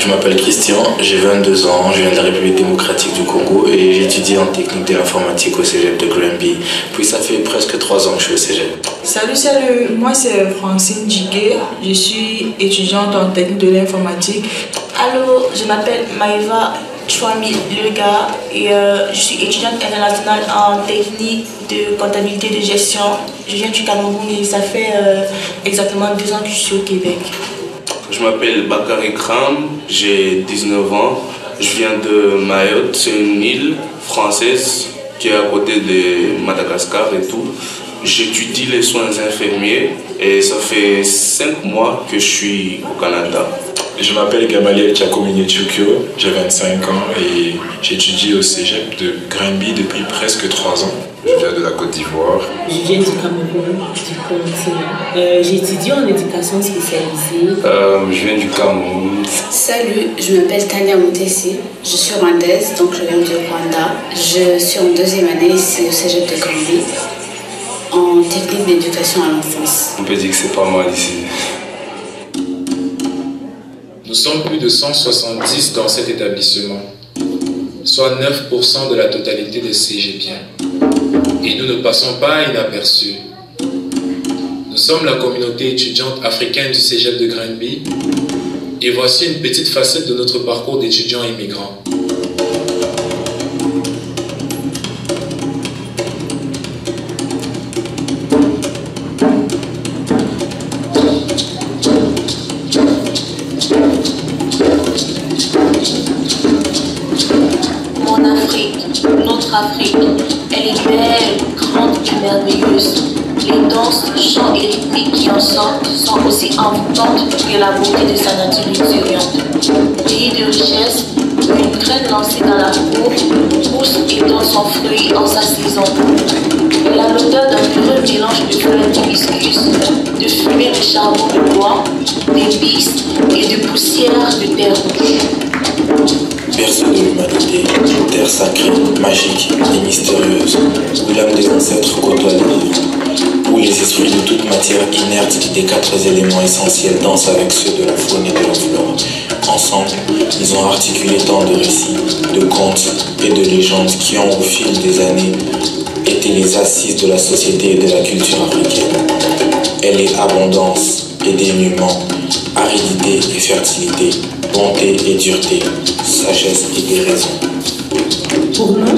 Je m'appelle Christian, j'ai 22 ans, je viens de la République démocratique du Congo et j'étudie en technique de l'informatique au cégep de Granby. Puis ça fait presque 3 ans que je suis au cégep. Salut, moi c'est Francine Djigué, je suis étudiante en technique de l'informatique. Allô, je m'appelle Maïva Chouami Lega et je suis étudiante internationale en technique de comptabilité de gestion. Je viens du Cameroun et ça fait exactement 2 ans que je suis au Québec. Je m'appelle Bakary Kram, j'ai 19 ans, je viens de Mayotte, c'est une île française qui est à côté de Madagascar et tout. J'étudie les soins infirmiers et ça fait 5 mois que je suis au Canada. Je m'appelle Gamaliel Tchakomini Tchukyo, j'ai 25 ans et j'étudie au cégep de Granby depuis presque 3 ans. Je viens de la Côte d'Ivoire. Je viens du Cameroun, du continent. J'étudie en éducation spécialisée. Je viens du Cameroun. Salut, je m'appelle Tania Moutessi, je suis rwandaise, donc je viens du Rwanda. Je suis en 2e année ici au cégep de Granby, en technique d'éducation à l'enfance. On peut dire que c'est pas mal ici. Nous sommes plus de 170 dans cet établissement, soit 9% de la totalité des cégepiens. Et nous ne passons pas inaperçus. Nous sommes la communauté étudiante africaine du cégep de Granby et voici une petite facette de notre parcours d'étudiants immigrants. Notre Afrique, elle est belle, grande et merveilleuse. Les danses, chants et rythmiques qui en sortent sont aussi envoûtantes que la beauté de sa nature luxuriante. Pays de richesse, où une graine lancée dans la cour pousse et donne son fruit en sa saison. Elle a l'odeur d'un heureux mélange de fleurs d'hibiscus, de fumée de charbon de bois, d'épices et de poussière de terre rouge. Berceau de l'humanité, terre sacrée, magique et mystérieuse, où l'âme des ancêtres côtoie les vivants, où les esprits de toute matière inerte des 4 éléments essentiels dansent avec ceux de la faune et de la flore. Ensemble, ils ont articulé tant de récits, de contes et de légendes qui ont au fil des années été les assises de la société et de la culture africaine. Elle est abondance et dénuement, aridité et fertilité, bonté et dureté, sagesse et déraison. Pour nous,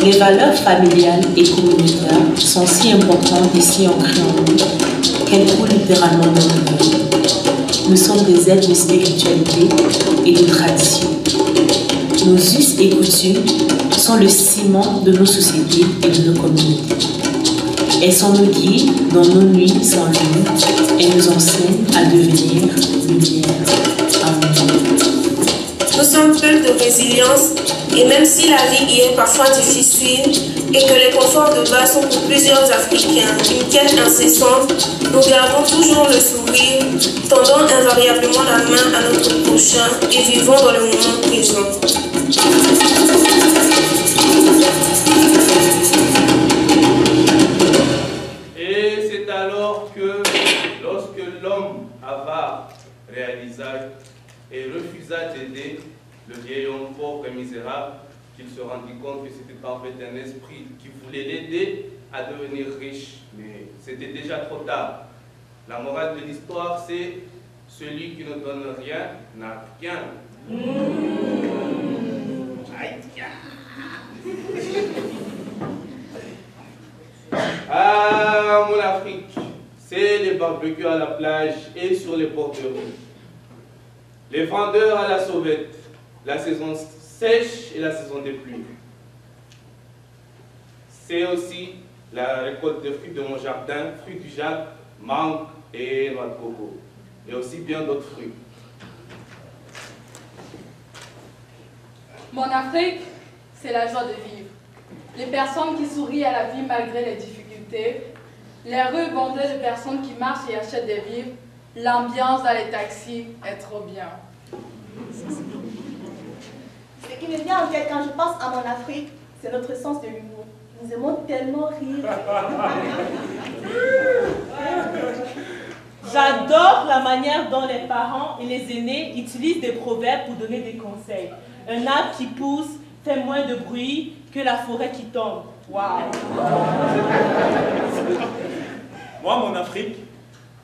les valeurs familiales et communautaires sont si importantes ici ancrées en nous qu'elles coulent littéralement dans nos vies. Nous sommes des êtres de spiritualité et de tradition. Nos us et coutumes sont le ciment de nos sociétés et de nos communautés. Elles sont nos guides dans nos nuits sans lune et nous enseignent à devenir lumière. Nous sommes peuple de résilience et même si la vie y est parfois difficile et que les conforts de base sont pour plusieurs Africains une quête incessante, nous gardons toujours le sourire, tendant invariablement la main à notre prochain et vivons dans le moment présent. Et c'est alors que, lorsque l'homme avare, réalisa et refusa d'aider le vieil homme pauvre et misérable, qu'il se rendit compte que c'était en fait un esprit qui voulait l'aider à devenir riche. Mais c'était déjà trop tard. La morale de l'histoire, c'est celui qui ne donne rien n'a rien. Ah, mon Afrique, c'est les barbecues à la plage et sur les bords de rue. Les vendeurs à la sauvette, la saison sèche et la saison des pluies. C'est aussi la récolte de fruits de mon jardin, fruits du jardin, mangue et noix de coco. Et aussi bien d'autres fruits. Mon Afrique, c'est la joie de vivre. Les personnes qui sourient à la vie malgré les difficultés. Les rues bondées de personnes qui marchent et achètent des vivres. L'ambiance dans les taxis est trop bien. Ce qui me vient en tête quand je pense à mon Afrique, c'est notre sens de l'humour. Nous aimons tellement rire. J'adore la manière dont les parents et les aînés utilisent des proverbes pour donner des conseils. Un arbre qui pousse fait moins de bruit que la forêt qui tombe. Waouh! Moi, mon Afrique,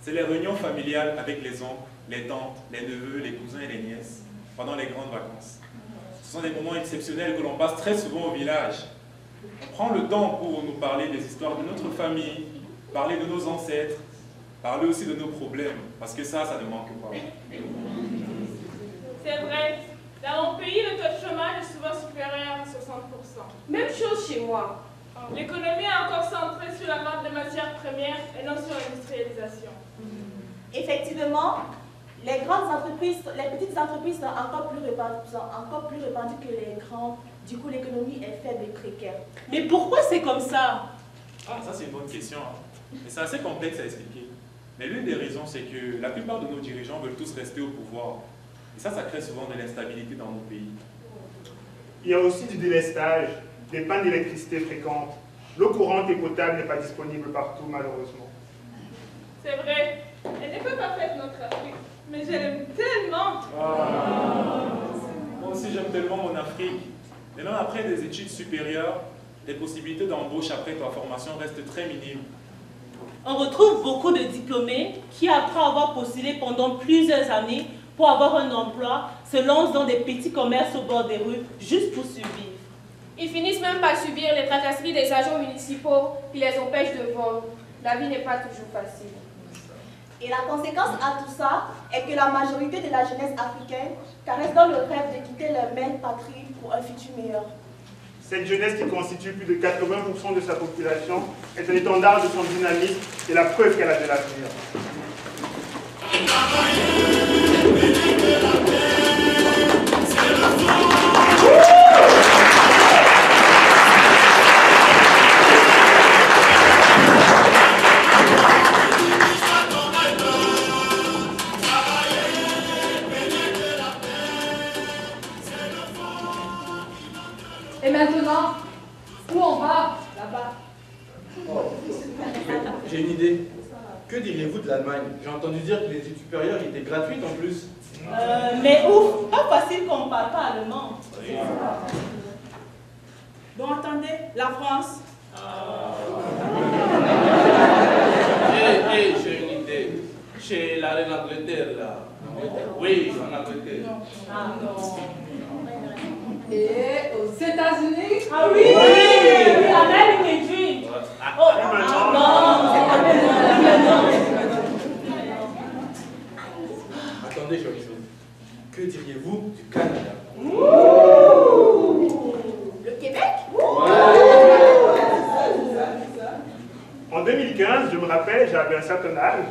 c'est les réunions familiales avec les oncles, les tantes, les neveux, les cousins et les nièces pendant les grandes vacances. Ce sont des moments exceptionnels que l'on passe très souvent au village. On prend le temps pour nous parler des histoires de notre famille, parler de nos ancêtres, parler aussi de nos problèmes, parce que ça ne manque pas. C'est vrai. Dans mon pays, le taux de chômage est souvent supérieur à 60%. Même chose chez moi. L'économie est encore centrée sur la vente de matières premières et non sur l'industrialisation. Effectivement, les grandes entreprises, les petites entreprises sont encore plus répandues que les grandes. Du coup, l'économie est faible et précaire. Mais pourquoi c'est comme ça? Ah, ça c'est une bonne question. Mais c'est assez complexe à expliquer. Mais l'une des raisons, c'est que la plupart de nos dirigeants veulent tous rester au pouvoir. Et ça crée souvent de l'instabilité dans nos pays. Il y a aussi du délestage, des pannes d'électricité fréquentes. L'eau courante et potable n'est pas disponible partout, malheureusement. C'est vrai. Elle n'est pas parfaite, notre Afrique. Mais je l'aime tellement. Moi aussi, j'aime tellement mon Afrique. Mais même après des études supérieures, les possibilités d'embauche après ta formation restent très minimes. On retrouve beaucoup de diplômés qui, après avoir postulé pendant plusieurs années pour avoir un emploi, se lancent dans des petits commerces au bord des rues juste pour survivre. Ils finissent même par subir les tracasseries des agents municipaux qui les empêchent de vendre. La vie n'est pas toujours facile. Et la conséquence à tout ça est que la majorité de la jeunesse africaine caresse dans le rêve de quitter leur mère patrie pour un futur meilleur. Cette jeunesse qui constitue plus de 80% de sa population est un étendard de son dynamisme et la preuve qu'elle a de l'avenir. Et maintenant, où on va? Là-bas. Oh. J'ai une idée. Que diriez-vous de l'Allemagne? J'ai entendu dire que les études supérieures étaient gratuites en plus. Mais ouf, pas facile qu'on ne parle pas allemand. Oui. Bon, attendez, la France. J'ai une idée. Chez la reine Angleterre, là. Oui, en Angleterre. Ah non. Et aux États-Unis? Ah oui, oui, American Dream. Oh, non, c'est pas bien. Attendez, je vois une chose. Que diriez-vous du Canada? Le Québec? En 2015, je me rappelle, j'avais un certain âge,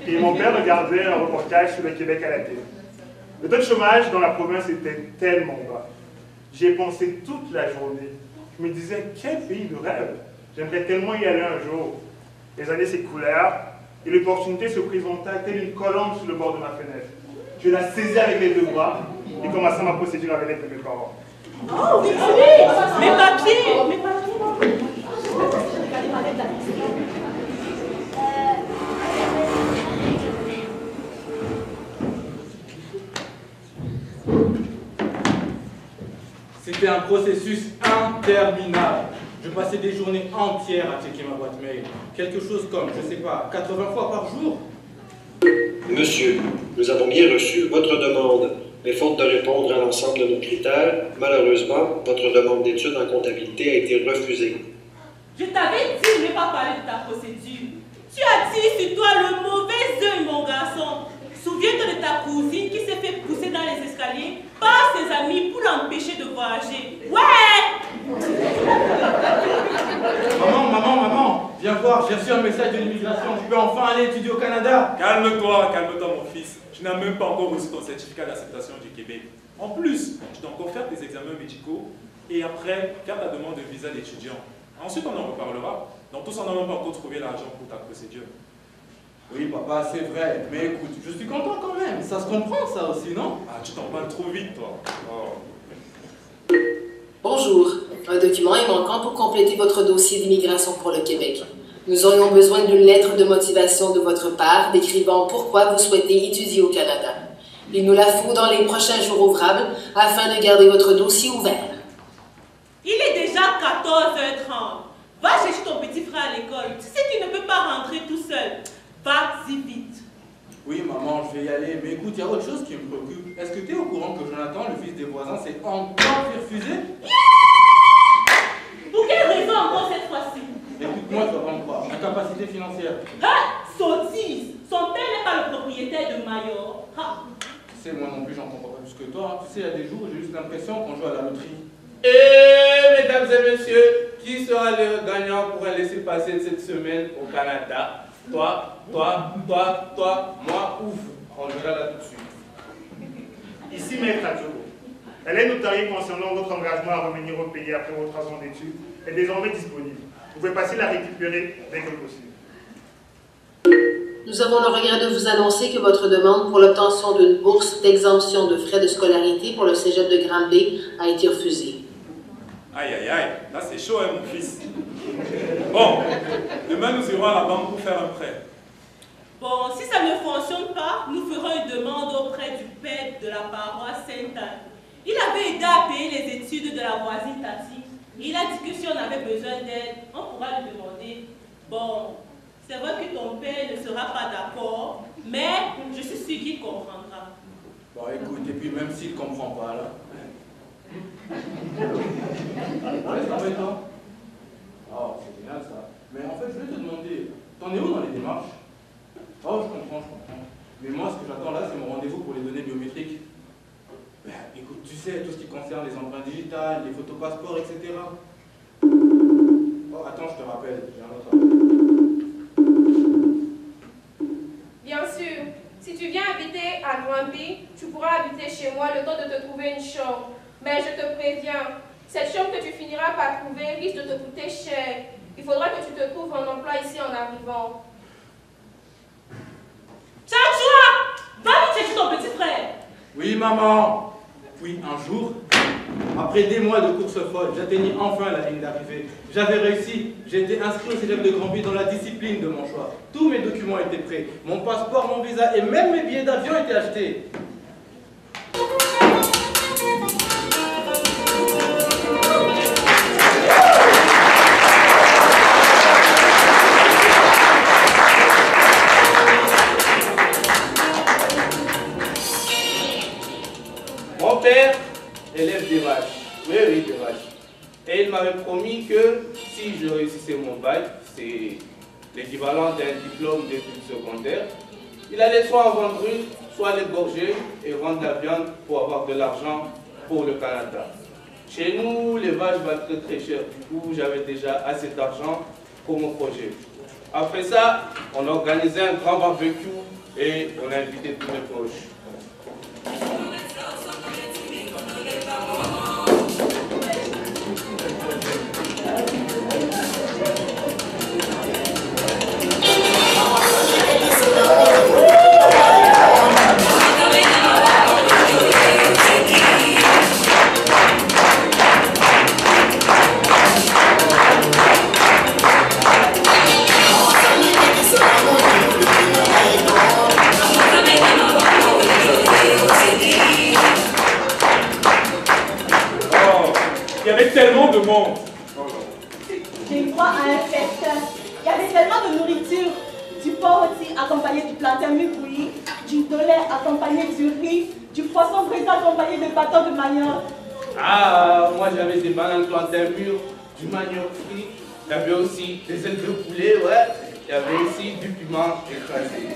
et mon père regardait un reportage sur le Québec à la télé. Le taux de chômage dans la province était tellement bas. J'y ai pensé toute la journée. Je me disais, quel pays de rêve! J'aimerais tellement y aller un jour. Les années s'écoulèrent et l'opportunité se présenta telle une colombe sur le bord de ma fenêtre. Je la saisis avec les deux bras et commençai ma procédure avec l'aide de mes parents. Oh, oui, oui, mes papiers, mes papiers. C'était un processus interminable. Je passais des journées entières à checker ma boîte mail. Quelque chose comme, je sais pas, 80 fois par jour. Monsieur, nous avons bien reçu votre demande, mais faute de répondre à l'ensemble de nos critères, malheureusement, votre demande d'études en comptabilité a été refusée. Je t'avais dit de ne pas parler de ta procédure. Tu attires sur toi le mauvais œil, mon garçon. Souviens-toi de ta cousine qui s'est fait pousser dans les escaliers par ses amis pour l'empêcher de voyager. Ouais! Maman, viens voir, j'ai reçu un message de l'immigration. Je peux enfin aller étudier au Canada. Calme-toi, mon fils. Tu n'as même pas encore reçu ton certificat d'acceptation du Québec. En plus, tu dois encore faire tes examens médicaux et après faire ta demande de visa d'étudiant. Ensuite, on en reparlera. Dans tout ça, on n'a même pas encore trouvé l'argent pour ta procédure. Oui, papa, c'est vrai. Mais écoute, je suis content quand même. Ça se comprend, ça aussi, non? Ah, tu t'en parles trop vite, toi. Oh. Bonjour. Un document est manquant pour compléter votre dossier d'immigration pour le Québec. Nous aurions besoin d'une lettre de motivation de votre part décrivant pourquoi vous souhaitez étudier au Canada. Il nous la faut dans les prochains jours ouvrables afin de garder votre dossier ouvert. Il est déjà 14h30. Va chercher ton petit frère à l'école. Tu sais qu'il ne peut pas rentrer tout seul. Vas-y vite. Oui, maman, je vais y aller. Mais écoute, il y a autre chose qui me préoccupe. Est-ce que tu es au courant que Jonathan, le fils des voisins, s'est encore fait refuser? Pour quelle raison encore cette fois-ci? Écoute-moi, tu vas pas me croire. Incapacité financière. Ah, sottise. Son père n'est pas le propriétaire de Mayor. Ah. Tu sais, moi non plus, j'en comprends pas plus que toi. Tu sais, il y a des jours où j'ai juste l'impression qu'on joue à la loterie. Et mesdames et messieurs, qui sera le gagnant pour un laissez-passer de cette semaine au Canada? Toi, moi ou vous? On verra là tout de suite. Ici, Maître Adjogo. La lettre notariée concernant votre engagement à revenir au pays après vos 3 ans d'études est désormais disponible. Vous pouvez passer la récupérer dès que possible. Nous avons le regret de vous annoncer que votre demande pour l'obtention d'une bourse d'exemption de frais de scolarité pour le cégep de Granby a été refusée. Aïe, aïe, aïe, là c'est chaud, hein, mon fils. Bon, demain nous irons à la banque pour faire un prêt. Bon, si ça ne fonctionne pas, nous ferons une demande auprès du père de la paroisse Sainte-Anne. Il avait aidé à payer les études de la voisine Tati. Il a dit que si on avait besoin d'aide, on pourra lui demander. Bon, c'est vrai que ton père ne sera pas d'accord, mais je suis sûre qu'il comprendra. Bon, écoute, et puis même s'il ne comprend pas, là. Ouais, ça va et toi? Oh, c'est génial ça. Mais en fait, je voulais te demander, t'en es où dans les démarches? Oh, je comprends. Mais moi, ce que j'attends là, c'est mon rendez-vous pour les données biométriques. Ben, écoute, tu sais, tout ce qui concerne les empreintes digitales, les photos passeports, etc. Oh, attends, je te rappelle, j'ai un autre appel. Bien sûr, si tu viens habiter à Granby, tu pourras habiter chez moi le temps de te trouver une chambre. Mais je te préviens, cette chambre que tu finiras par trouver risque de te coûter cher. Il faudra que tu te trouves un emploi ici en arrivant. Tchachoua! Va vite chercher ton petit frère! Oui, maman! Puis un jour, après des mois de course folle, j'atteignis enfin la ligne d'arrivée. J'avais réussi, j'ai été inscrit au cégep de Granby dans la discipline de mon choix. Tous mes documents étaient prêts, mon passeport, mon visa et même mes billets d'avion étaient achetés. Mon père élève des vaches. Oui, des vaches. Et il m'avait promis que si je réussissais mon bac, c'est l'équivalent d'un diplôme d'études secondaires, il allait soit en vendre une, soit l'égorger et vendre la viande pour avoir de l'argent pour le Canada. Chez nous, les vaches valent très cher. Du coup, j'avais déjà assez d'argent pour mon projet. Après ça, on a organisé un grand barbecue et on a invité tous mes proches. Il y avait tellement de monde. J'ai droit à un festin. Il y avait tellement de nourriture. Du porc rôti accompagné du plantain mi-bouilli, du dollet accompagné du riz, du poisson brisé accompagné de bâtons de manioc. Ah, moi j'avais des bananes plantain mûres, du manioc frit, il y avait aussi des ailes de poulet, ouais. Il y avait aussi du piment écrasé.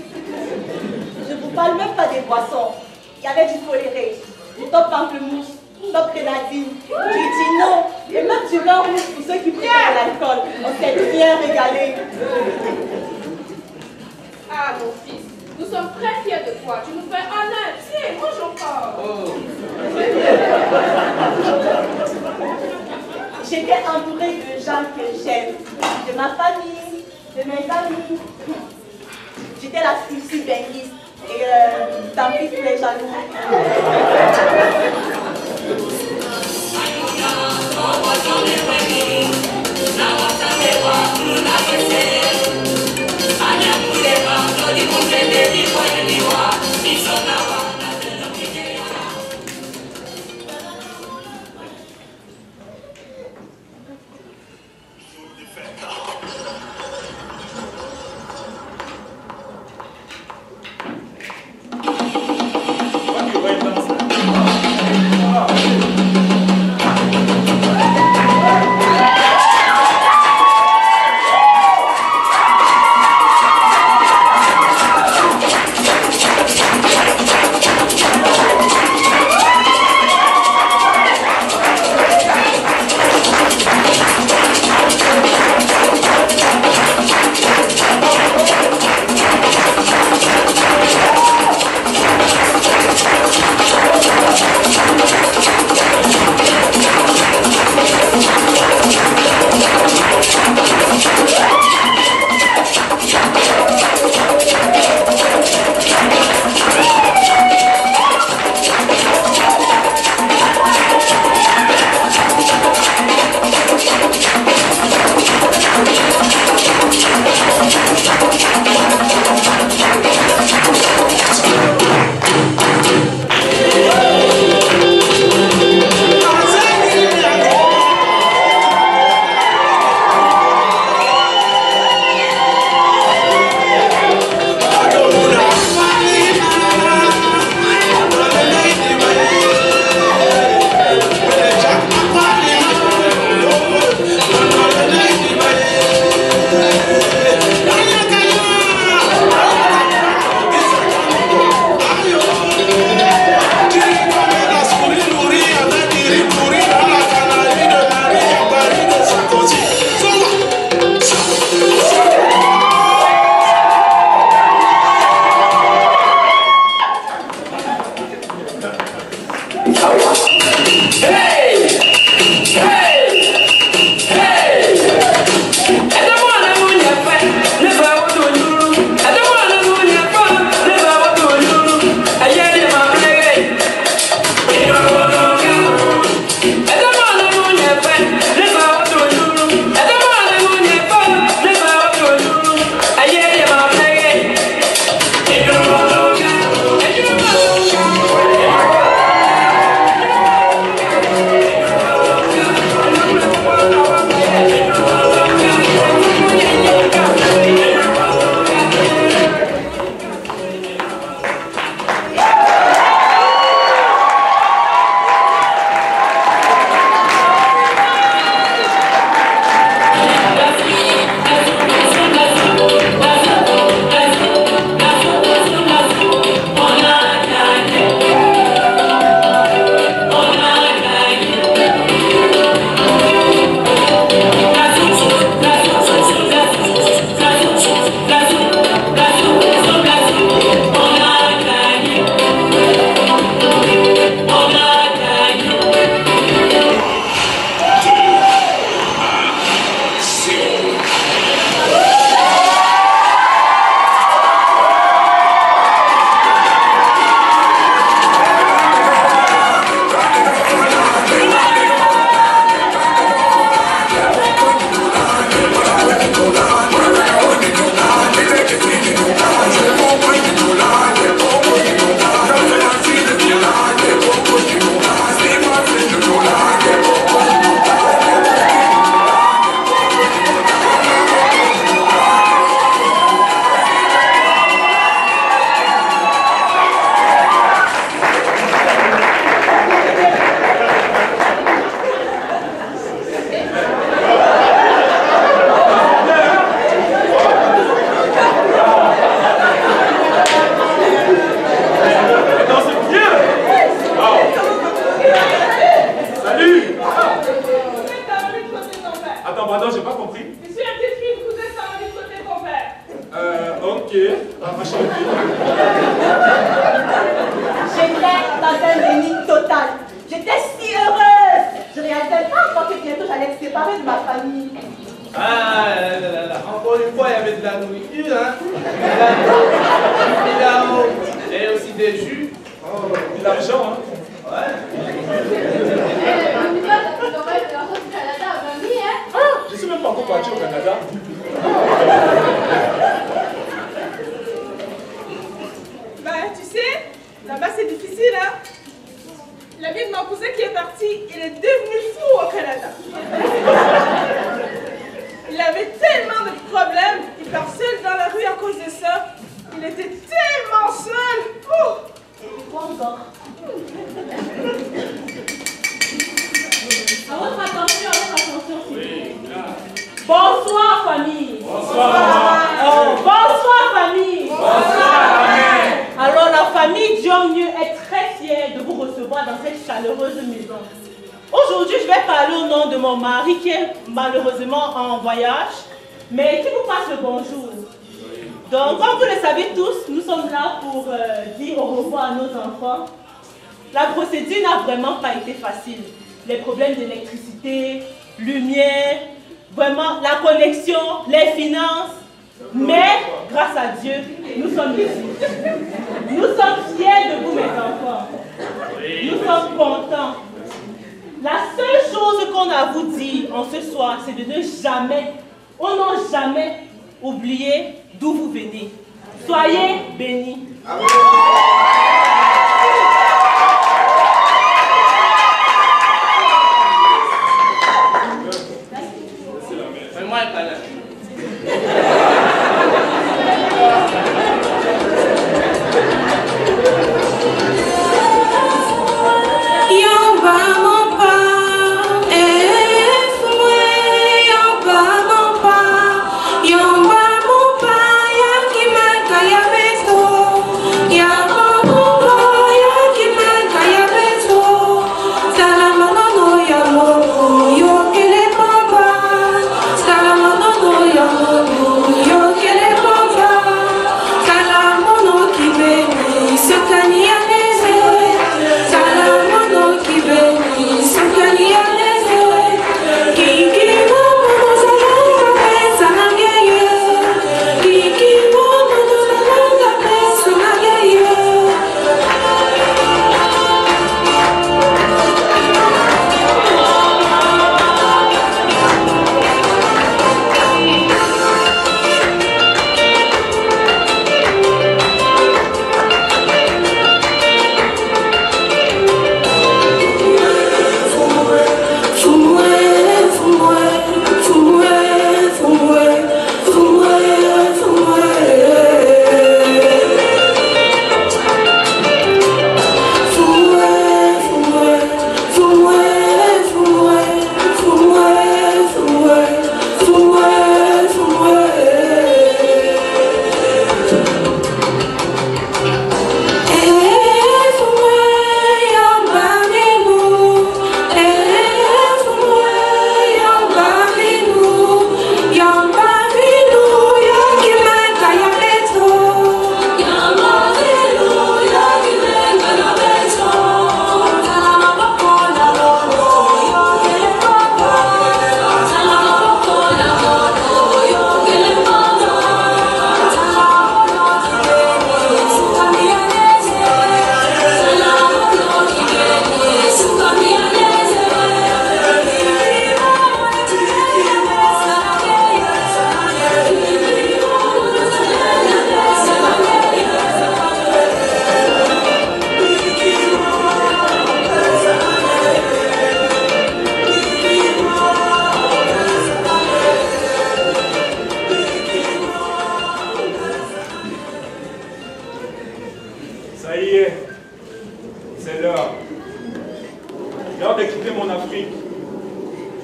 Je ne vous parle même pas des boissons. Il y avait du coléré, du top pamplemousse, top grenadine, du dino et même du vin rouge pour ceux qui préfèrent l'alcool. On s'est bien régalé. Ah, mon fils, nous sommes très fiers de toi. Tu nous fais honneur. Tiens, mange encore. Oh. J'étais entourée de gens que j'aime, de ma famille, de mes amis. J'étais la Suzy Bengis et tant pis pour les jaloux. Now J'étais dans un déni total. J'étais si heureuse. Je ne réalisais pas encore que bientôt j'allais me séparer de ma famille. Ah là. Encore une fois, il y avait de la nourriture, hein. Et aussi des jus. Oh, de l'argent, hein. Ouais. Je ne suis même pas encore parti au Canada. Bah, tu sais, là-bas c'est difficile, hein. La vie de mon cousin qui est parti, il est devenu fou au Canada. Il avait tellement de problèmes, il part seul dans la rue à cause de ça. Il était tellement seul. Quoi encore? À votre attention, s'il vous plaît. Bonsoir, famille. Bonsoir. Oh, bonsoir, famille. Bonsoir. Alors, la famille Diomnieu est très fière de vous recevoir dans cette chaleureuse maison. Aujourd'hui, je vais parler au nom de mon mari qui est malheureusement en voyage, mais qui vous passe le bonjour. Donc, comme vous le savez tous, nous sommes là pour dire au revoir à nos enfants. La procédure n'a vraiment pas été facile. Les problèmes d'électricité, lumière, vraiment la connexion, les finances. Mais, grâce à Dieu, nous sommes ici. Nous sommes fiers de vous, mes enfants. Nous sommes contents. La seule chose qu'on a à vous dire en ce soir, c'est de ne jamais, oh non jamais, oublier d'où vous venez. Soyez bénis. Amen. Fais-moi un câlin.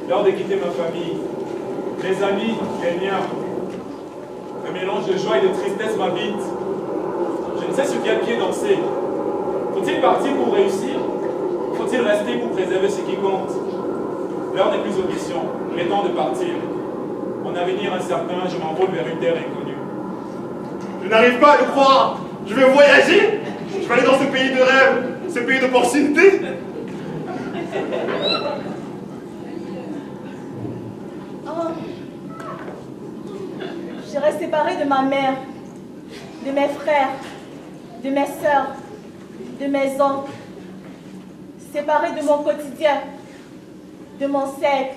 L'heure de quitter ma famille, mes amis, les miens. Un mélange de joie et de tristesse m'habite. Je ne sais sur quel pied danser. Faut-il partir pour réussir? Faut-il rester pour préserver ce qui compte? L'heure n'est plus aux questions. Il est temps de partir. Mon avenir incertain, je m'envole vers une terre inconnue. Je n'arrive pas à le croire. Je vais voyager. Je vais peux aller dans ce pays de rêve, ce pays d'opportunités. Je serai séparée de ma mère, de mes frères, de mes sœurs, de mes oncles, séparée de mon quotidien, de mon cercle.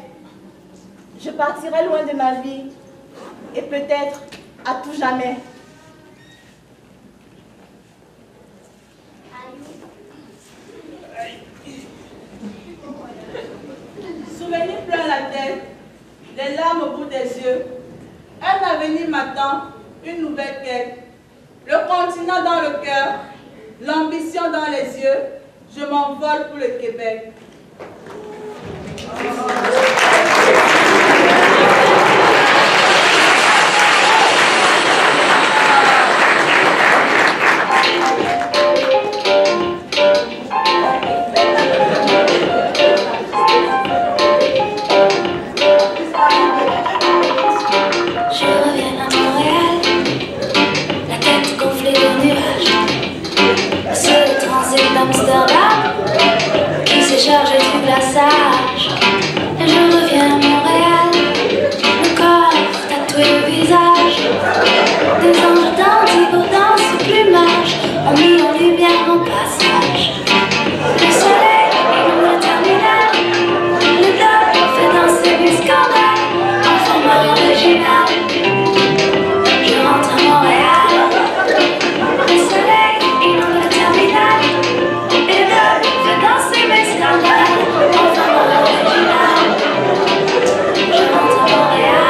Je partirai loin de ma vie et peut-être à tout jamais. Souvenir plein la tête, des larmes au bout des yeux. Un avenir m'attend, une nouvelle quête. Le continent dans le cœur, l'ambition dans les yeux. Je m'envole pour le Québec. Qui s'est chargé du glaçage. Et je reviens à Montréal, le corps tatoué au visage. Des anges dandy dans ce plumage ont mis en lumière mon passage. Le soleil illumine le terminal, le dog fait danser mes scandales en format original. Je rentre à Montréal, le soleil illumine le terminal. Danser mes scandales, enfin mon original. Je rentre à Montréal.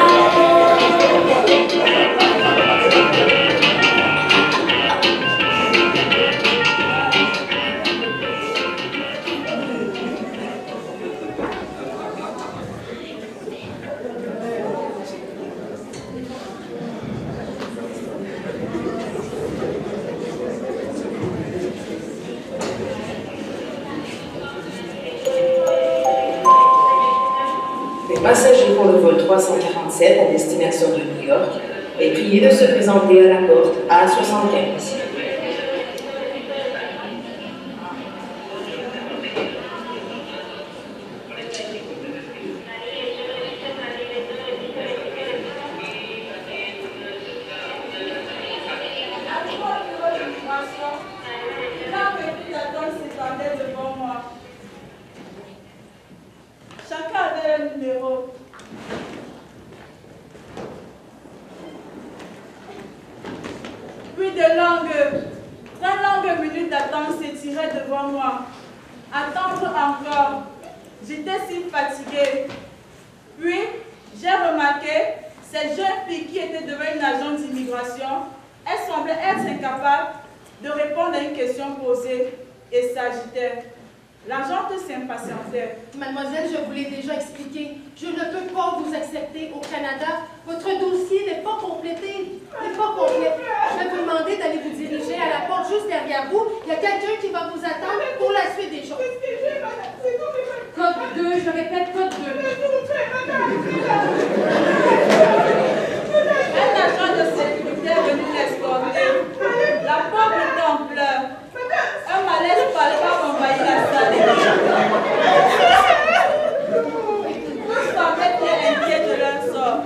Passagers pour le vol 347 à destination de New York est prié de se présenter à la porte A75. Chacun avait un numéro. Puis très longues minutes d'attente s'étiraient devant moi. Attendre encore. J'étais si fatiguée. Puis, j'ai remarqué cette jeune fille qui était devant une agence d'immigration. Elle semblait être incapable de répondre à une question posée et s'agitait. L'agente s'impatientait. Mademoiselle, je vous l'ai déjà expliqué. Je ne peux pas vous accepter au Canada. Votre dossier n'est pas complété. N'est pas complet. Je vais vous demander d'aller vous diriger à la porte juste derrière vous. Il y a quelqu'un qui va vous attendre pour la suite des choses. Code 2, je répète, code 2. Un agent de sécurité est venu l'escorter. La pauvre était en pleurs. Un malaise palpable envahit la salle. Tous semblaient très inquiets de leur sort.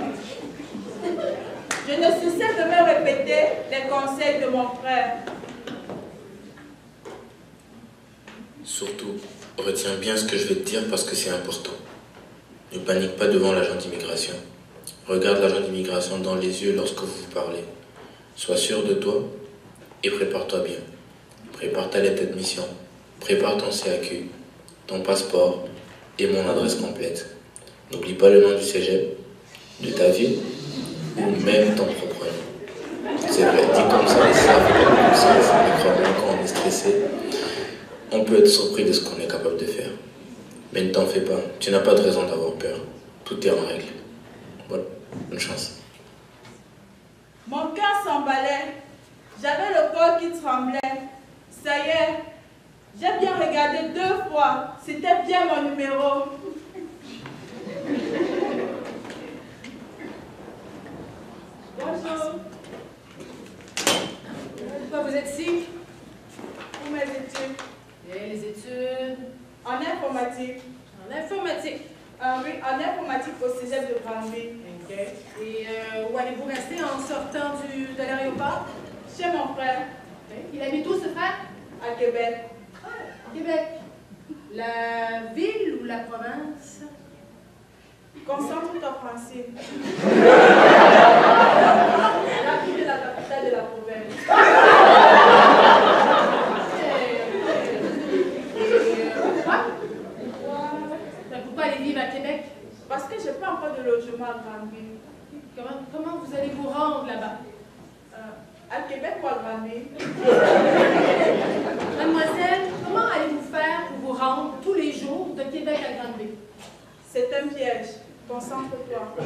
Je ne cessais de me répéter les conseils de mon frère. Surtout, retiens bien ce que je vais te dire parce que c'est important. Ne panique pas devant l'agent d'immigration. Regarde l'agent d'immigration dans les yeux lorsque vous vous parlez. Sois sûr de toi et prépare-toi bien. Prépare ta lettre d'admission, prépare ton CAQ, ton passeport et mon adresse complète. N'oublie pas le nom du cégep, de ta ville ou même ton propre nom. C'est vrai, dit comme ça fait beaucoup de sens, mais crois-moi, quand on est stressé, on peut être surpris de ce qu'on est capable de faire. Mais ne t'en fais pas, tu n'as pas de raison d'avoir peur. Tout est en règle. Voilà, bonne chance. Mon cœur s'emballait, j'avais le corps qui tremblait. Ça y est, j'ai bien regardé 2 fois, c'était bien mon numéro. Pourquoi vous êtes ici? pour mes études. Et les études? En informatique. En informatique? Oui, en informatique au cégep de Granby. Ok. Et où allez-vous rester en sortant de l'aéroport? Chez mon frère. Okay. Il habite où, ce frère? À Québec. Québec. La ville ou la province? Concentre-toi, Francine. La ville est la capitale de la province. Pourquoi aller vivre à Québec? Parce que je n'ai pas encore de logement à Granby. Comment vous allez vous rendre là-bas? À Québec ou à Granby? Mademoiselle, comment allez-vous faire pour vous rendre tous les jours de Québec à Granby? C'est un piège. Concentre-toi.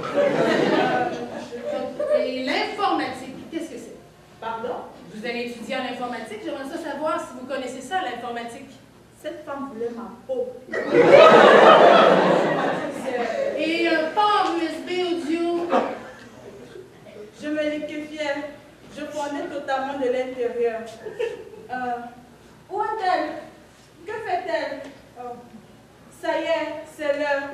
Et l'informatique, qu'est-ce que c'est? Pardon? Vous allez étudier en informatique. J'aimerais ça savoir si vous connaissez ça, l'informatique. Cette femme voulait ma peau. Et un port USB audio? Je me liquéfiais. Je prenais totalement de l'intérieur. Où est-elle? Que fait-elle? Ça y est, c'est l'heure.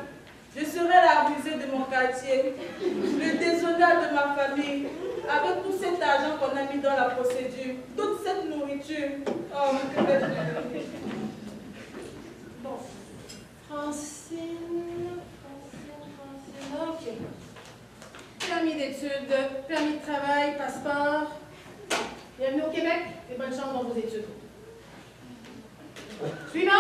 Je serai l'abusée de mon quartier, le déshonneur de ma famille, avec tout cet argent qu'on a mis dans la procédure, toute cette nourriture. Oh, que vais-je devenir? Bon. Francine, ok. Permis d'études, permis de travail, passeport. Bienvenue au Québec et bonne chance dans vos études. Suivant.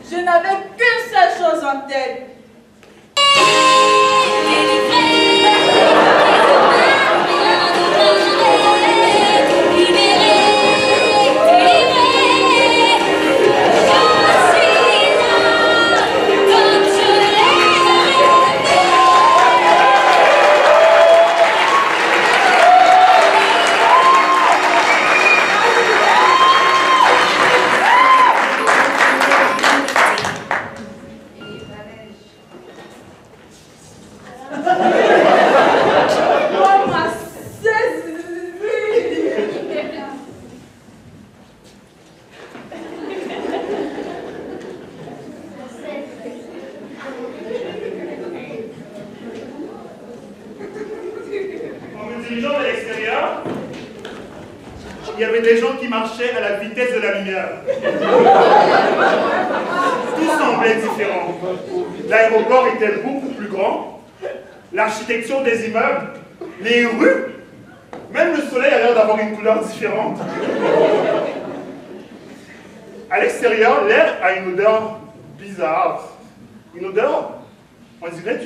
Je n'avais qu'une seule chose en tête. Il y avait des gens qui marchaient à la vitesse de la lumière. Tout semblait différent. L'aéroport était beaucoup plus grand, l'architecture des immeubles, les rues, même le soleil a l'air d'avoir une couleur différente. À l'extérieur, l'air a une odeur bizarre. Une odeur, on dirait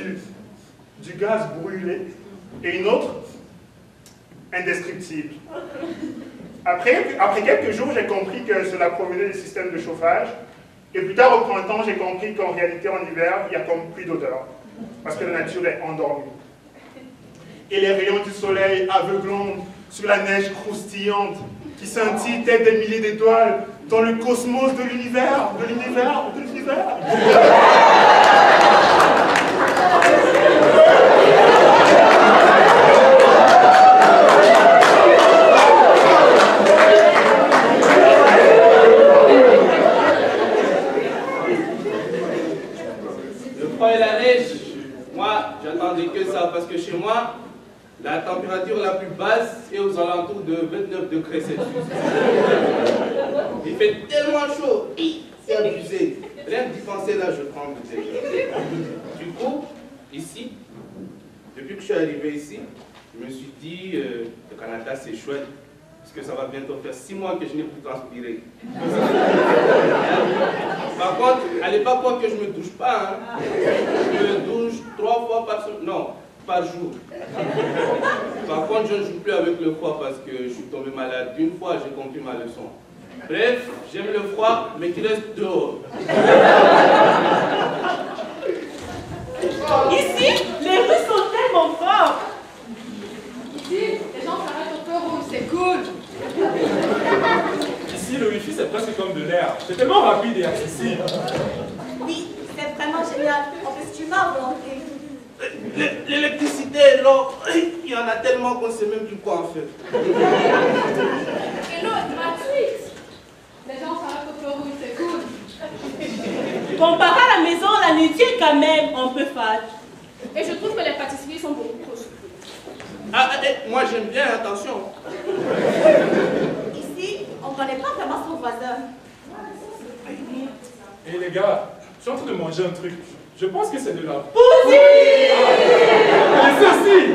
du gaz brûlé, et une autre, indescriptible. Après quelques jours, j'ai compris que cela provenait des systèmes de chauffage. Et plus tard, au printemps, j'ai compris qu'en réalité, en hiver, il n'y a comme plus d'odeur. Parce que la nature est endormie. Et les rayons du soleil aveuglants sur la neige croustillante qui scintille telle des milliers d'étoiles dans le cosmos de l'univers, de l'univers, de l'univers. Et la neige, moi, j'attendais que ça parce que chez moi, la température la plus basse est aux alentours de 29 degrés Celsius. Il fait tellement chaud, c'est abusé. Rien que d'y penser là, je prends le délire. Du coup, ici, depuis que je suis arrivé ici, je me suis dit, le Canada c'est chouette. Parce que ça va bientôt faire 6 mois que je n'ai plus transpiré. Par contre, à l'époque, quoi que je ne me douche pas, hein. Je me douche 3 fois par jour. Par contre, je ne joue plus avec le froid parce que je suis tombé malade. Une fois, j'ai compris ma leçon. Bref, j'aime le froid, mais qu'il reste dehors. Ici, les rues sont tellement fortes. Ici, les gens s'arrêtent au feu rouge, c'est cool. Ici, le wifi, c'est presque comme de l'air. C'est tellement rapide et accessible. Oui, c'est vraiment génial. En plus, tu ma volonté. L'électricité et l'eau, il y en a tellement qu'on ne sait même plus quoi en faire. Et l'eau est gratuite. Les gens s'arrêtent au feu rouge, c'est cool. Comparé à la maison, la nourriture est quand même un peu fade. Et je trouve que les pâtisseries sont beaucoup trop chères. Ah, moi j'aime bien, attention. Ici, on ne connaît pas vraiment son voisin. Et les gars, je suis en train de manger un truc. Je pense que c'est de la poudre. Oui. Et ceci.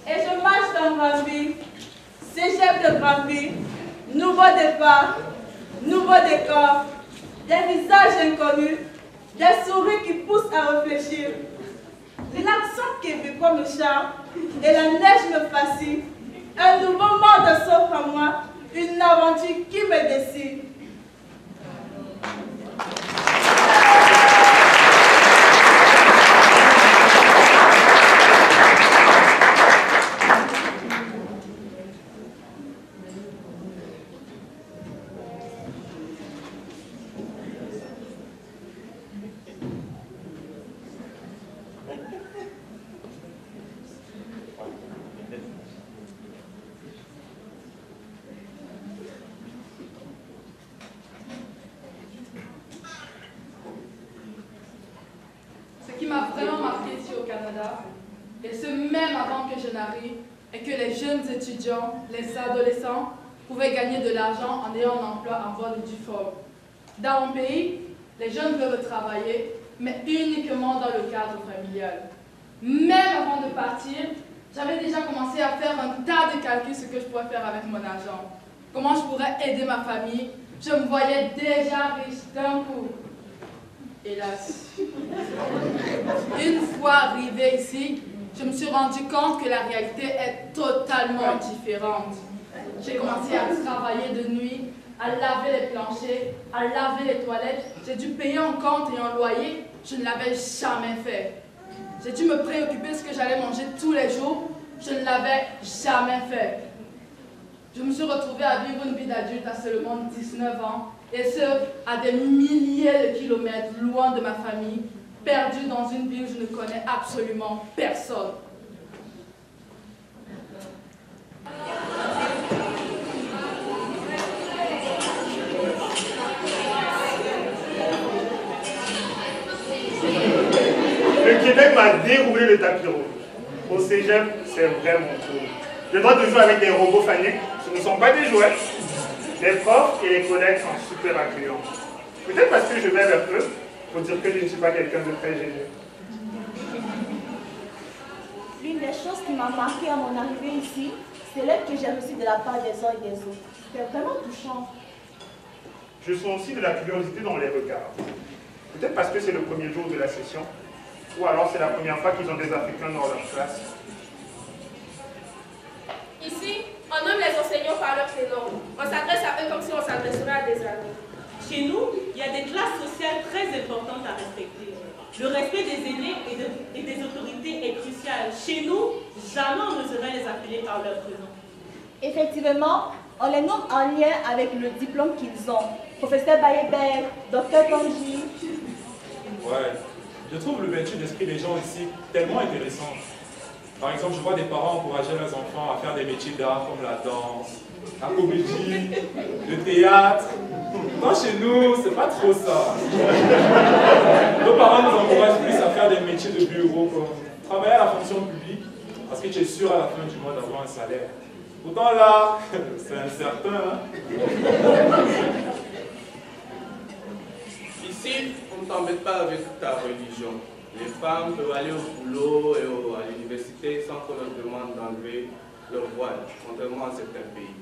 Et je marche dans Granby, cégep de Granby, nouveau départ, nouveau décor, des visages inconnus, des souris qui poussent à réfléchir. L'accent québécois me charme et la neige me fascine. Un nouveau monde s'offre à moi, une aventure qui me décide. Ce qui m'a vraiment marqué ici au Canada, et ce même avant que je n'arrive, est que les jeunes étudiants, les adolescents, pouvaient gagner de l'argent en ayant un emploi en voie de diplôme. Dans mon pays, les jeunes peuvent travailler, mais uniquement dans le cadre familial. Même avant de partir, j'avais déjà commencé à faire un tas de calculs sur ce que je pourrais faire avec mon argent. Comment je pourrais aider ma famille. Je me voyais déjà riche d'un coup. Hélas. Une fois arrivée ici, je me suis rendu compte que la réalité est totalement différente. J'ai commencé à travailler de nuit, à laver les planchers, à laver les toilettes. J'ai dû payer un compte et un loyer. Je ne l'avais jamais fait. J'ai dû me préoccuper de ce que j'allais manger tous les jours. Je ne l'avais jamais fait. Je me suis retrouvée à vivre une vie d'adulte à seulement 19 ans, et ce, à des milliers de kilomètres loin de ma famille, perdue dans une ville où je ne connais absolument personne. Le Québec m'a déroulé le tapis rouge. Au cégep, c'est vraiment cool. Je dois toujours avec des robots phaniques. Ce ne sont pas des jouets. Les profs et les collègues sont super accueillants. Peut-être parce que je vais vers eux, pour dire que je ne suis pas quelqu'un de très génial. L'une des choses qui m'a marqué à mon arrivée ici, c'est l'aide que j'ai reçue de la part des uns et des autres. C'était vraiment touchant. Je sens aussi de la curiosité dans les regards. Peut-être parce que c'est le premier jour de la session, ou alors c'est la première fois qu'ils ont des Africains dans leur classe. Ici, on nomme les enseignants par leur prénom. On s'adresse à eux comme si on s'adresserait à des amis. Chez nous, il y a des classes sociales très importantes à respecter. Le respect des aînés et des autorités est crucial. Chez nous, jamais on n'oserait les appeler par leur prénom. Effectivement, on les nomme en lien avec le diplôme qu'ils ont. Professeur Bayébert, docteur Kanji. Ouais, je trouve le l'ouverture d'esprit des gens ici tellement intéressant. Par exemple, je vois des parents encourager leurs enfants à faire des métiers d'art comme la danse, la comédie, le théâtre. Non, chez nous, c'est pas trop ça. Nos parents nous encouragent plus à faire des métiers de bureau, comme travailler à la fonction publique, parce que tu es sûr à la fin du mois d'avoir un salaire. Pourtant là, c'est incertain. Hein? Ici, on ne t'embête pas avec ta religion. Les femmes peuvent aller au boulot et à l'université sans qu'on leur demande d'enlever leur voile, contrairement à certains pays.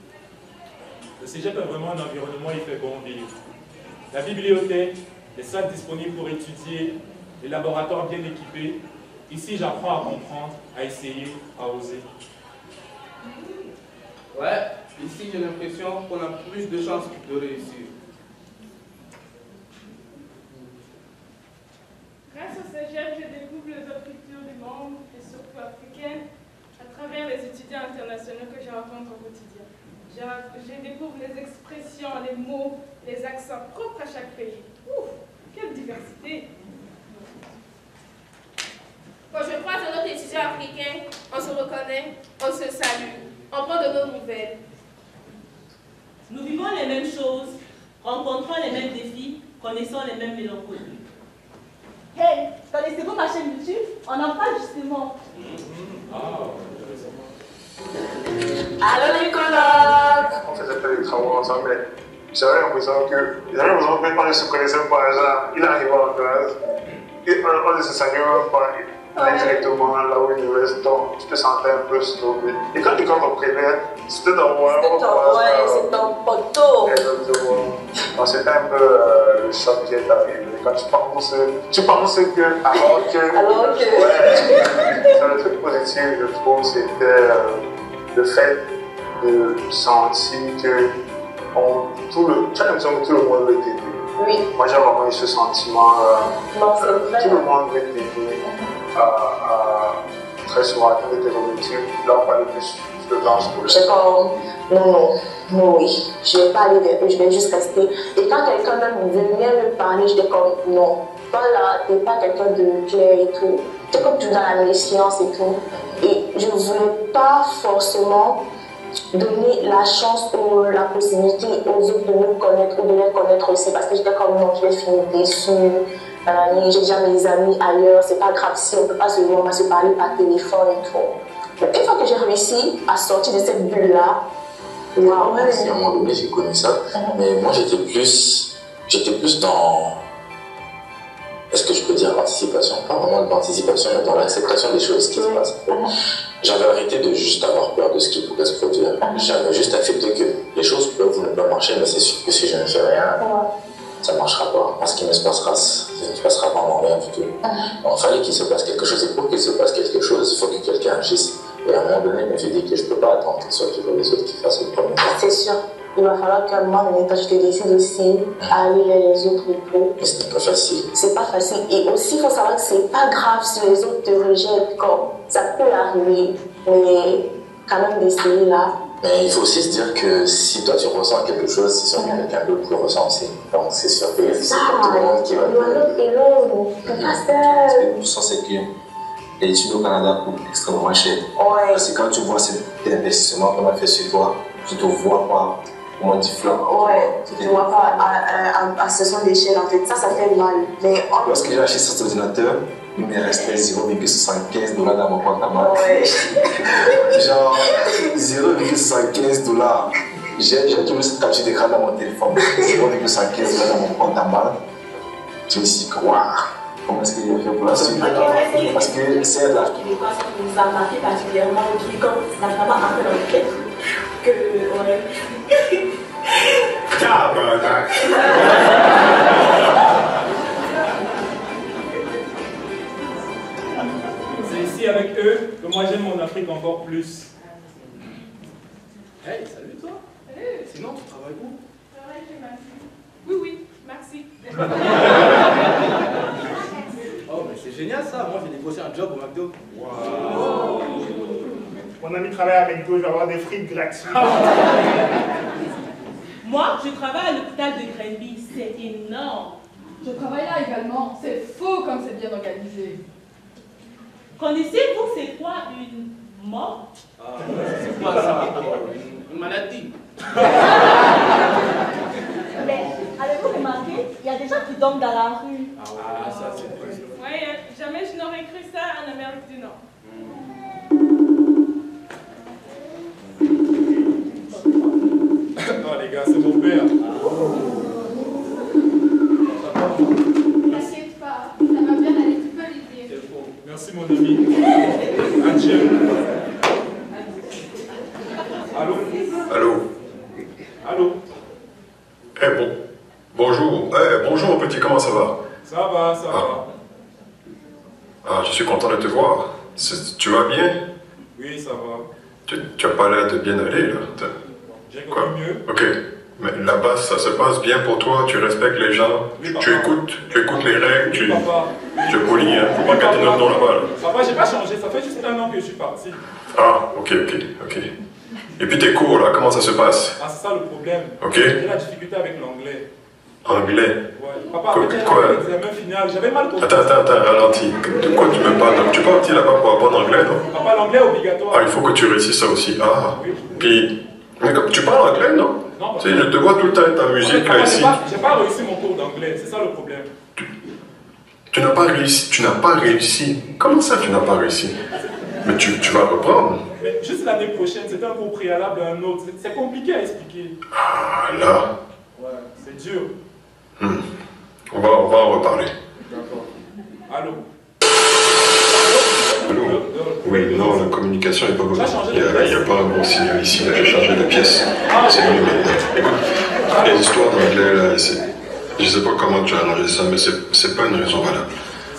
Le cégep est vraiment un environnement où il fait bon vivre. La bibliothèque, les salles disponibles pour étudier, les laboratoires bien équipés. Ici, j'apprends à comprendre, à essayer, à oser. Ouais, ici j'ai l'impression qu'on a plus de chances de réussir. Grâce au cégep, je découvre les autres cultures du monde, et surtout africaines, à travers les étudiants internationaux que je rencontre au quotidien. Je découvre les expressions, les mots, les accents propres à chaque pays. Ouf, quelle diversité! Quand je croise un autre étudiant africain, on se reconnaît, on se salue, on prend de nos nouvelles. Nous vivons les mêmes choses, rencontrons les mêmes défis, connaissons les mêmes mélancolies. Hey, connaissez-vous ma chaîne YouTube? On en parle justement. Allô Nicolas! On faisait pas des travaux ensemble, mais j'avais l'impression que même quand je se connaissais pas, genre, il arrivait en classe, et on ne se saluait même pas. Directement là où il reste, donc tu te sentais un peu sauvé. Et quand tu comprenais, c'était ton voix. C'est ton poteau. Donc c'était un peu le choc qui est arrivé. Quand tu penses que, alors que. Ouais, le truc positif, je trouve, c'était le fait de sentir que tu as l'impression que tout le monde veut t'aider. Oui. Moi j'ai vraiment eu ce sentiment. Non, c'est vrai. Tout le monde veut t'aider. Très souvent, quand tu étais objectif, là on parlait plus de blanche pour c'est comme, non, oui, je ne vais pas aller vers eux, je vais juste rester. Et quand quelqu'un même venait me parler, j'étais comme, non, toi là, tu n'es pas quelqu'un de clair et tout. Tu es comme tu es dans la méfiance et tout. Et je ne voulais pas forcément donner la chance ou la possibilité aux autres de me connaître ou de les connaître aussi, parce que j'étais comme, non, je vais finir déçue. J'ai déjà mes amis ailleurs, c'est pas grave si on peut pas se voir, on va se parler par téléphone et tout. Donc, une fois que j'ai réussi à sortir de cette bulle-là, à un moment donné, j'ai connu ça, mais moi j'étais plus dans, est-ce que je peux dire l'anticipation? Pas vraiment de l'anticipation, mais dans l'acceptation des choses qui se passent. J'avais arrêté de juste avoir peur de ce qui pouvait se produire. J'avais juste accepté que les choses peuvent ne pas marcher, mais c'est sûr que si je ne fais rien, ça ne marchera pas. Ce qui ne se passera vraiment rien du tout. Donc, il fallait qu'il se passe quelque chose. Et pour qu'il se passe quelque chose, il faut que quelqu'un agisse. Et à un moment donné, je me suis dit que je ne peux pas attendre que ce soit toujours les autres qui fassent le premier pas. C'est sûr. Il va falloir qu'à un moment donné, je te décide aussi à aller vers les autres et tout. Mais ce n'est pas facile. C'est pas facile. Et aussi, il faut savoir que c'est pas grave si les autres te rejettent. Comme ça peut arriver. Mais quand même d'essayer là. Mais il faut aussi se dire que si toi tu ressens quelque chose, c'est sûr que quelqu'un d'autre le ressent aussi. Donc c'est sûr que c'est pas tout le monde qui va te parce que tu sens que les études au Canada coûtent extrêmement cher. Parce que quand tu vois cet investissement qu'on a fait sur toi, tu ne te vois pas comment tu flanques. Tu ne vois pas à ce son d'échelle en fait. Ça fait mal. Mais lorsque j'ai acheté cet ordinateur, il me restait 0,75 $ dans mon compte à banque. Genre 0,75 $. J'ai toujours cette capture d'écran dans mon téléphone. 0,75 $ dans mon compte à banque. Je me suis dit, waouh, comment est-ce que j'ai fait pour la suite? Parce que c'est là. Ce qui nous a marqué particulièrement, qui comme ça n'a pas marqué dans le tête, que C'est ici avec eux que moi j'aime mon Afrique encore plus. Hey, salut toi. Salut. Sinon, tu travailles où? Je travaille chez Maxi. Oui, merci. Oh, mais c'est génial ça. Moi, j'ai négocié un job au McDo. Wow. Mon ami travaille à McDo, je vais avoir des frites gratuites. Moi, je travaille à l'hôpital de Grenby. C'est énorme. Je travaille là également. C'est fou comme c'est bien organisé. Connaissez-vous c'est quoi une mort? C'est quoi ça? Une maladie. Mais avez-vous remarqué, il y a des gens qui dorment dans la rue. Ah, ça c'est vrai. Oui, jamais je n'aurais cru ça en Amérique du Nord. Non les gars, c'est mon père. T'inquiète pas, ça va bien aller, tu peux lui dire. Merci mon ami. Adieu. Allô? Allô? Allô? Eh bon. Bonjour. Bonjour petit, comment ça va? Ça va, ça va. Ah, je suis content de te voir. Tu vas bien? Oui, ça va. Tu as pas l'air de bien aller là. J'ai compris mieux. Ok. Mais là-bas, ça se passe bien pour toi, tu respectes les gens, oui, tu écoutes les règles, oui, tu es poli, hein. Faut pas gâter notre nom là-bas. Papa, j'ai pas changé, ça fait juste 1 an que je suis parti. Ah, ok. Et puis tes cours là, comment ça se passe? Ah, c'est ça le problème. Ok. J'ai la difficulté avec l'anglais. Anglais? Papa, avec l'examen final, j'avais mal compris. Attends, ralentis. De quoi tu me parles? Tu parti là-bas pour apprendre anglais, non? Papa, l'anglais est obligatoire. Ah, il faut que tu réussisses ça aussi. Ah, oui. Puis, mais tu parles anglais, non? Non. Tu sais, je te vois tout le temps avec ta musique là ici. J'ai pas réussi mon cours d'anglais, c'est ça le problème. Tu n'as pas réussi. Comment ça, tu n'as pas réussi? Mais tu vas reprendre. Mais juste l'année prochaine, c'était un cours préalable à un autre. C'est compliqué à expliquer. Ah, là. Ouais, c'est dur. On va en reparler. D'accord. Allô? Allô? Oui, non, la communication n'est pas bonne. Il n'y a pas un bon signal ici. Là, j'ai changé de pièce. C'est mieux maintenant. Écoute, les histoires d'anglais, là, je sais pas comment tu as arrangé ça, mais c'est pas une raison valable.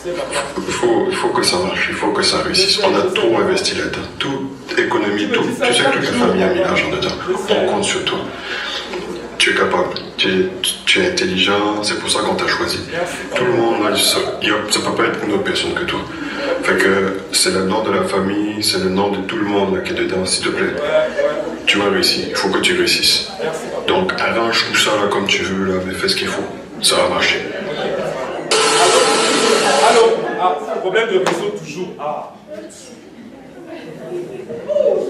Il faut que ça marche, il faut que ça réussisse. On a trop investi là-dedans. Toute économie, tu sais que toute la famille a mis l'argent dedans. On compte sur toi. Tu es capable, tu es intelligent, c'est pour ça qu'on t'a choisi. Tout le monde, ça ne peut pas être une autre personne que toi. Fait que c'est le nom de la famille, c'est le nom de tout le monde là, qui est dedans, s'il te plaît. Tu vas réussir, il faut que tu réussisses. Donc arrange tout ça là comme tu veux, là, mais fais ce qu'il faut. Ça va marcher. Allô? Ah, problème de réseau toujours. Ah. Je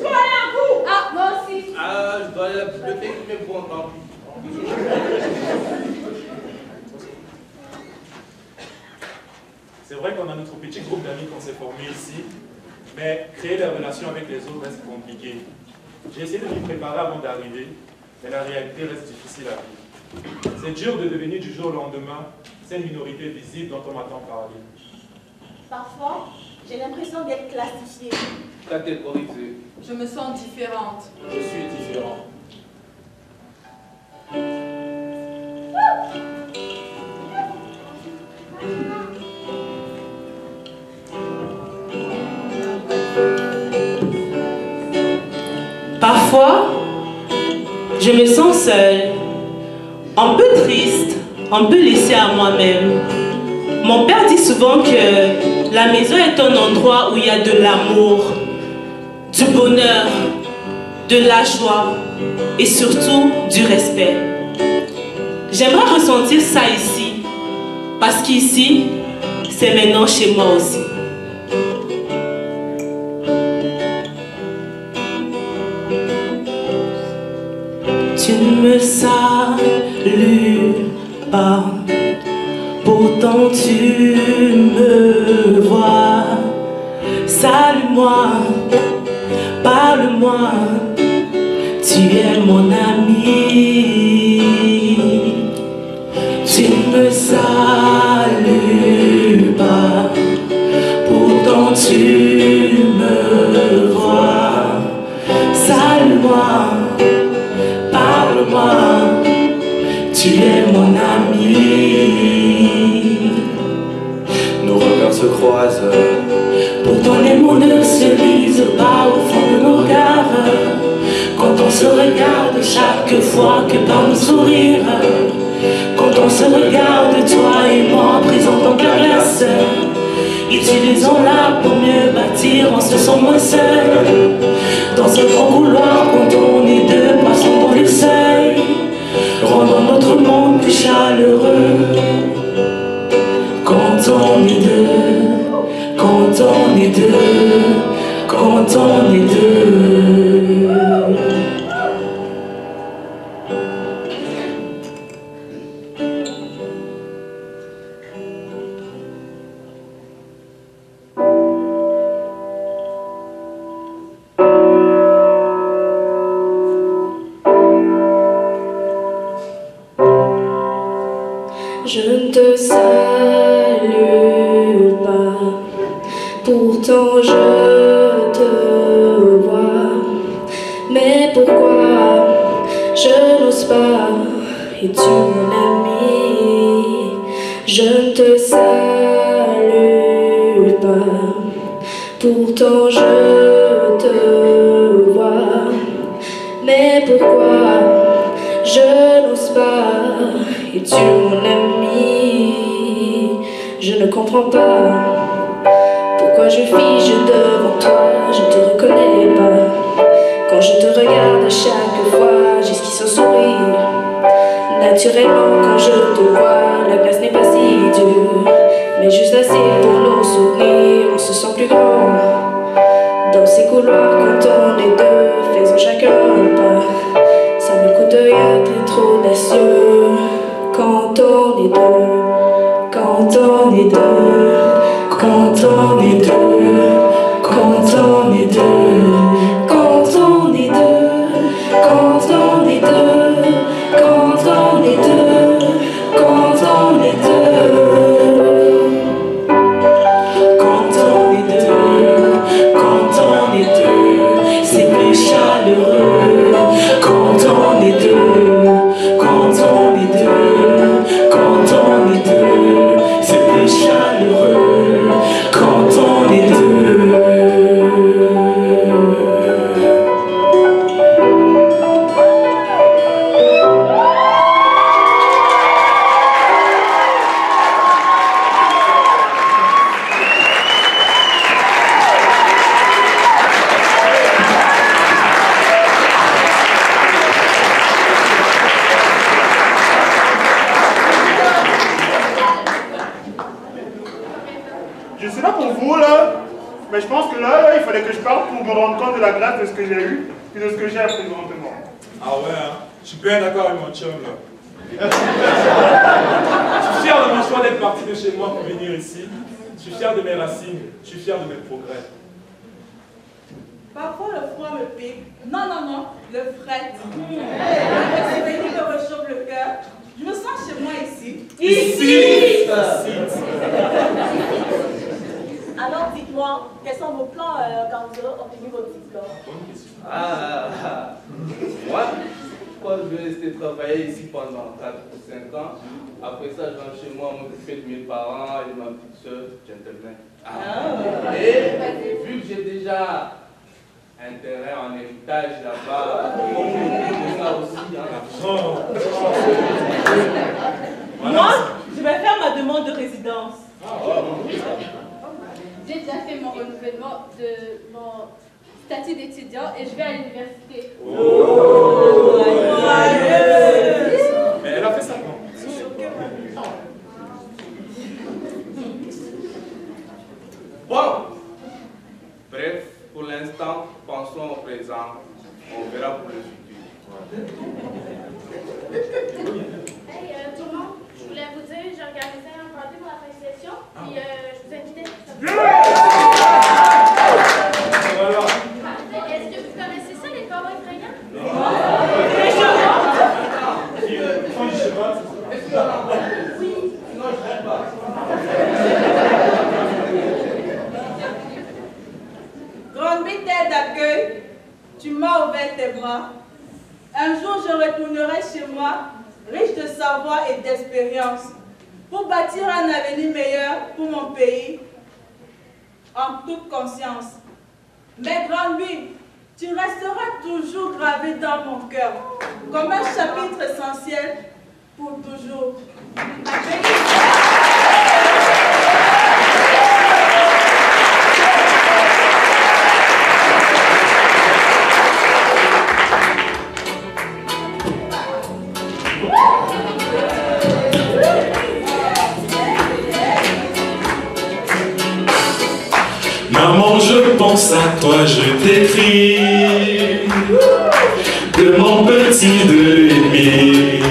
dois aller à vous. Ah, moi aussi. Ah, je dois aller à la bibliothèque, mais bon, tant pis. C'est vrai qu'on a notre petit groupe d'amis qu'on s'est formé ici, mais créer des relations avec les autres reste compliqué. J'ai essayé de m'y préparer avant d'arriver, mais la réalité reste difficile à vivre. C'est dur de devenir du jour au lendemain cette minorité visible dont on m'entend parler. Parfois, j'ai l'impression d'être classifiée. Catégorisée. Je me sens différente. Je suis différent. Parfois, je me sens seule, un peu triste, un peu laissée à moi-même. Mon père dit souvent que la maison est un endroit où il y a de l'amour, du bonheur, de la joie et surtout du respect. J'aimerais ressentir ça ici, parce qu'ici, c'est maintenant chez moi aussi. Tu ne me salues pas, pourtant tu me vois. Salue-moi, parle-moi, tu es mon ami. Tu ne me salues pas, pourtant tu me vois. Salue-moi, parle-moi, tu es mon ami. Nos regards se croisent. Pourtant les mots ne se lisent pas au fond de nos regards. Quand on se regarde chaque fois que par nos sourires. Quand on se regarde, toi et moi, présents en caresse. Utilisons-la pour mieux bâtir, on se sent moins seul. Dans ce grand couloir, quand on est deux, passons dans le seuil, rendant notre monde plus chaleureux. Quand on est deux, quand on est deux, quand on est deux. Je ne te salue pas, pourtant je te vois. Mais pourquoi je n'ose pas, es-tu mon ami? Je ne te salue pas, pourtant je te vois. Mais pourquoi je n'ose pas, es-tu mon ami? Je ne comprends pas pourquoi je fige devant toi, je te reconnais pas. Quand je te regarde à chaque fois, j'esquisse un sourire Naturellement, quand je te vois, la glace n'est pas si dure, mais juste assez pour nous soutenir, on se sent plus grand. Dans ces couloirs, quand on est deux, faisons chacun un pas. Ça me coûte rien d'être audacieux. Quand on est deux, quand on est deux, quand on est deux, quand on est deux, quand on est deux, quand on est deux, quand on est deux, quand on est deux, quand on est deux, quand on est deux, c'est plus chaleureux. Quand on est deux, quand on est deux, quand on est deux, c'est plus chaleureux. Quand on est deux. Je sais pas pour vous là, mais je pense que là, il fallait que je parle pour me rendre compte de la grâce de ce que j'ai eu et de ce que j'ai présentement. Ah ouais, hein? Je suis bien d'accord avec mon chum là. Je suis fier de mon choix d'être parti de chez moi pour venir ici. Je suis fier de mes racines, je suis fier de mes progrès. Parfois le froid me pique. Non, non, non, le fret. Le souvenir me réchauffe le cœur. Je me sens chez moi ici. Ici. Alors dites-moi, quels sont vos plans quand vous aurez obtenu votre diplôme? Moi, je vais rester travailler ici pendant 4 ou 5 ans. Après ça, je rentre chez moi, m'occuper de mes parents et de ma petite soeur, gentleman. Et vu que j'ai déjà un terrain en héritage là-bas, ça aussi. Moi, je vais faire ma demande de résidence. J'ai déjà fait mon renouvellement de mon statut d'étudiant et je vais à l'université. Mais elle a fait ça quand? Bon, bref, pour l'instant, pensons au présent. On verra pour le futur. Hey, tout le monde, je voulais vous dire, j'ai organisé un party pour la fin de session, puis je vous invitais. Est-ce que vous connaissez ça, les corps effrayants? Oui. Non, je ne pas. Grande bite d'accueil, tu m'as ouvert tes bras. Un jour, je retournerai chez moi, riche de savoir et d'expérience, pour bâtir un avenir meilleur pour mon pays, en toute conscience. Mais Grande Bite, tu resteras toujours gravé dans mon cœur, comme un chapitre essentiel pour toujours. Maman, je pense à toi, je t'écris de mon petit demi.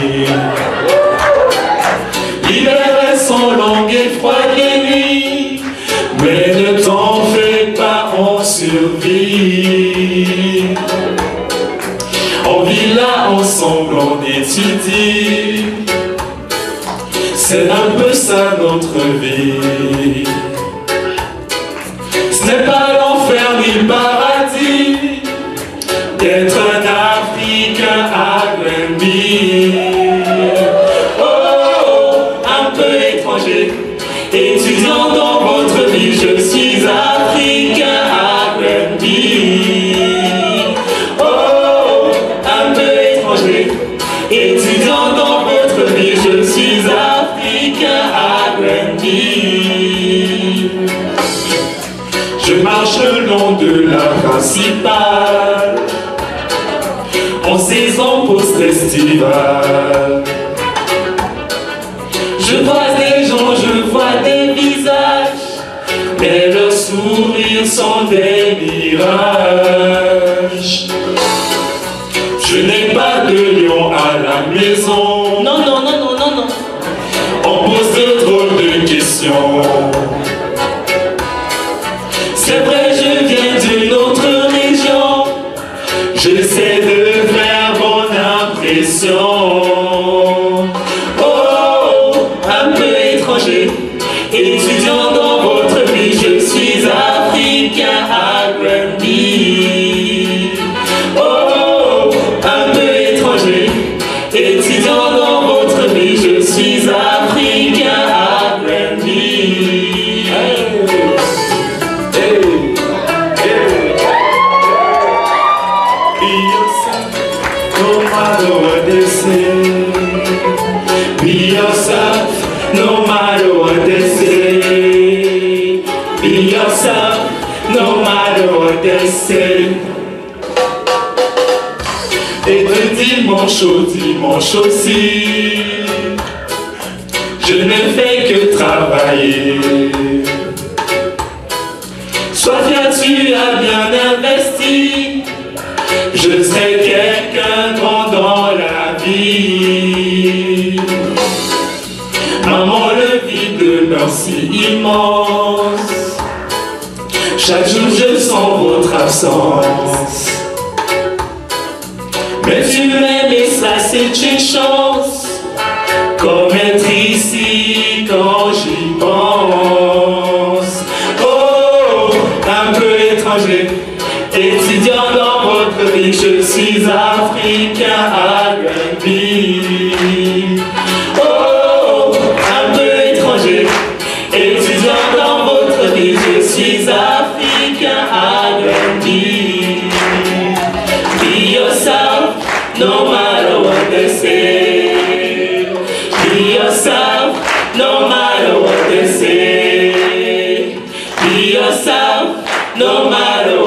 L'hiver est sans longue et froide nuit, mais ne t'en fais pas, on survit. On vit là ensemble, on étudie. C'est un peu ça notre vie. Ce n'est pas l'enfer ni le paradis d'être un Africain à Granby. Oh, un peu étranger, étudiant dans votre vie, je suis Africain à Granby. Oh, un peu étranger, étudiant dans votre vie, je suis Africain à Granby. Je marche le long de la principale en saison post-estivale. Je vois des gens, je vois des visages, mais leurs sourires sont des mirages. Je n'ai pas de lion à la maison. Non, non, non, non, non, non. On pose de drôles de questions. C'est vrai, je viens d'une autre région. J'essaie de faire bonne impression. Oh, un peu étranger, étudiant dans votre vie, je suis africain à Granby. Oh, un peu étranger, étudiant dans votre vie, je suis africain à Granby. No matter what they say, be yourself, no matter what they say. Be yourself, no matter what they say. Et de dimanche aussi, je ne fais que travailler. Sois fier, tu as bien investi. Je serai quelqu'un grand dans la vie. Maman, le vide demeure si immense. Chaque jour je sens votre absence. Mais tu m'aimes et ça c'est une chance. Comme être ici quand j'y pense. Oh, un peu étranger, étudiant dans votre vie, je suis africain à Granby. Oh, un peu étranger, étudiant dans votre vie, je suis africain à Granby. Be yourself, no matter what they say. Be yourself, no matter what they say. Be yourself, no matter what